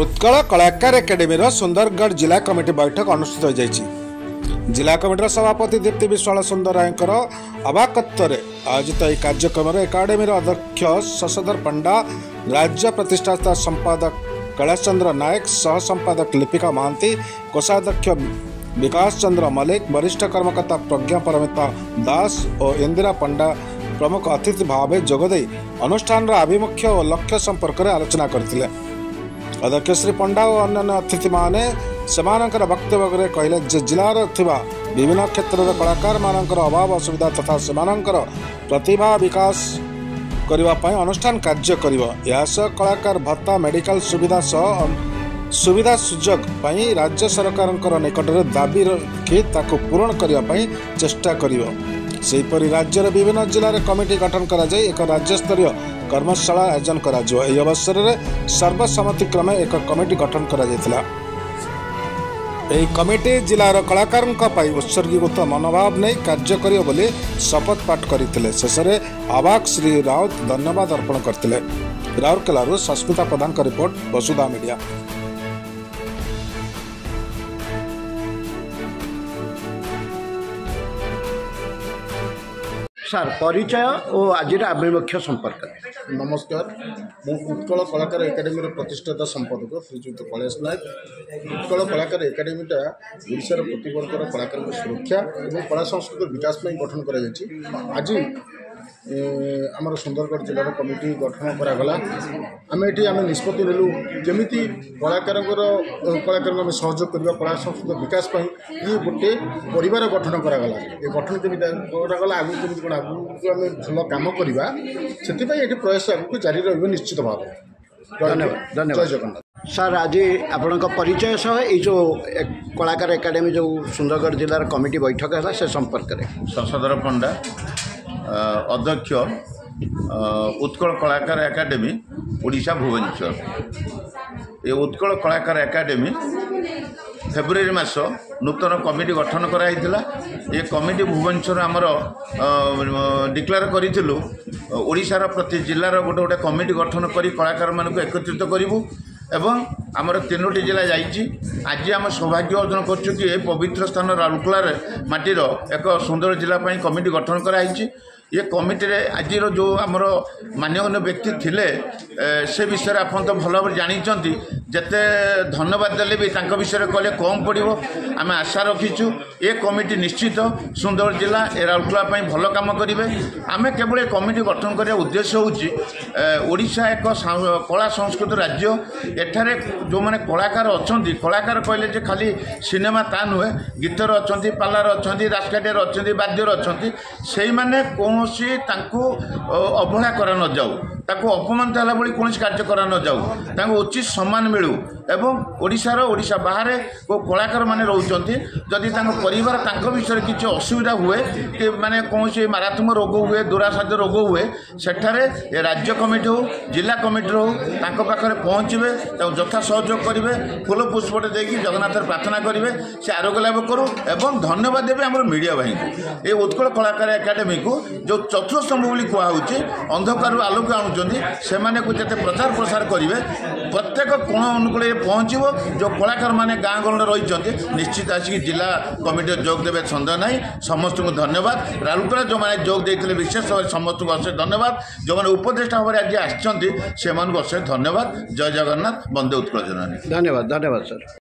उत्कल कलाकार एकाडेमी सुंदरगढ़ जिला कमिटी बैठक अनुष्ठित हो जाएगी। जिला कमिटी सभापति दीप्ति विश्वाल सुंदर रायकर अभाकत्व आयोजित यह कार्यक्रम एकाडेमी अध्यक्ष शशधर पंडा, राज्य प्रतिष्ठाता संपादक कैलाश चंद्र नायक, सह संपादक लिपिका महांती, कोषाध्यक्ष विकास चंद्र मलिक, वरिष्ठ कर्मकर्ता प्रज्ञा परमिता दास और इंदिरा पंडा प्रमुख अतिथि भाव जोगदे अनुष्ठान आभिमुख्य और लक्ष्य संपर्क में आलोचना करथिले। अध्यक्ष श्री पंडा और अन्य अतिथि माने सेमानकर वक्तव्य कहले जे जिलार थिबा विभिन्न क्षेत्र में कलाकार मानकर अभाव असुविधा तथा सेमानकर प्रतिभा विकास करबा पय अनुष्ठान कार्य करिवो। या सह कलाकार भत्ता मेडिकल सुविधा सह सुविधा सुजोग पय राज्य सरकारकर निकट में दाबी रखी ताको पूरण करबा पय चेष्टा करिवो। सेहीपरि राज्यर विभिन्न जिले में कमिटी गठन करा जाय एक राज्य स्तरीय कर्मशाला आयोजन करा जो। एही अवसर में सर्वसम्मतिक्रमे एक कमिटी गठन करा जायतिला। एही कमिटी जिलार कलाकारंक पय उत्सर्गीकृत मनोभाव नहीं कार्य करियो बोली शपथ पाठ करथिले। शेषरे आवाक श्री राउत धन्यवाद अर्पण करथिले। राउरकेलारू सस्मिता प्रधान का रिपोर्ट, वसुधा मीडिया। सर परिचय और आज आभिमुख्य संपर्क। नमस्कार, मु उत्कल कलाकार एकाडेमी प्रतिष्ठाता संपादक श्रीजुक्त कैलाश नायक। उत्कल कलाकार एकाडेमीटा ओडिशार प्रतिवर्गर कलाकार सुरक्षा और कला संस्कृति विकास में गठन कर आज आमर सुंदरगढ़ जिलार कमिटी गठन करागला। आम ये आम निष्पत्ति नेलु जमी कलाकार आम सहयोग करवा कला संस्कृति विकास ये गोटे परिवार गठन करागला। ये गठन जमी करागला आगु जमी कौन आगु आम भल कम करवा से प्रयास आगू जारी रही निश्चित भाव। धन्यवाद धन्यवाद। जय जगन्नाथ। सर आज आपण परिचय सह ये जो कलाकार एकाडेमी जो सुंदरगढ़ जिलार कमिटी बैठक है से संपर्क में। शशधर पंडा अध्यक्ष उत्कल कलाकार एकाडेमी ओडिशा भुवनेश्वर। ये उत्कल कलाकार एकाडेमी फेब्रुआरी मास नूतन कमिटी गठन कराइथिला। ये कमिटी भुवनेश्वर आमर डिक्लेयर करिथिलु ओडिशार प्रति जिलार गोटे गोटे कमिटी गठन करी कलाकार मानक एकत्रित करिवु एवं आमर 3टी जिला जाइछि। आज आम सौभाग्य अर्जन करछु कि पवित्र स्थान राउरकेला माटीर एक सुंदर जिला कमिटी गठन कराइछि। ये कमिटी रे आज जो आमर मान्यगण्य व्यक्ति थिले से विषय आप तो भल भाव जानी जिते धन्यवाद देले भी तांको विषय कहले कम पड़ो। आम आशा रखीचु ये कमिटी निश्चित सुंदर जिला ए राउरकेला भल काम करेंगे। आम केवल ये कमिटी गठन करने उद्देश्य होड़ा एक कला संस्कृति राज्य। एठारे जो मैंने कलाकार अच्छा कलाकार कहले जे खाली सिनेमा ता नुहे गीतर अच्छा पार्लर अच्छा राजकाटियार अच्छा बाद्यर अच्छा से मैंने कौन अवहेला करा न जाऊ ताको अपमान होला भली कौन कार्य करा न जाऊ ताको उचित सम्मान मिलू एवं ओडिशा बाहर को कलाकार माने रहउचंती जदि ताको परिवार ताको विषय किसी असुविधा हुए कि माने कौन मारात्मक रोग हुए दुरासाध्य रोग हुए सेठारे राज्य कमिटी हो जिला कमिटी हो ताको पाखरे पहुँचे यथा सहयोग करेंगे फूल पुष्पटे देकी जगन्नाथ प्रार्थना करेंगे से आरोग्य लाभ करूँ एवं धन्यवाद देवे आम मीडिया भाई को। ये उत्कल कलाकार एकाडेमी को जो चतुर्थस्तंभ बोली कहुच्छे अंधकार आलोक आणुचंदी से प्रचार प्रसार करेंगे प्रत्येक कोण अनुकूल पहुँचो। जो कलाकार माने गाँ गहल रही निश्चित आसिक जिला कमिटी जोग देवे सन्देह ना। समस्त को धन्यवाद। राउरकेला जो मैंने जोग देते विशेष भाव समस्त को अशेष धन्यवाद। जो मैंने उपदेष्टा भाव आज आसछंती से अशेष धन्यवाद। जय जगन्नाथ। वंदे उत्कल जननी। धन्यवाद धन्यवाद सर।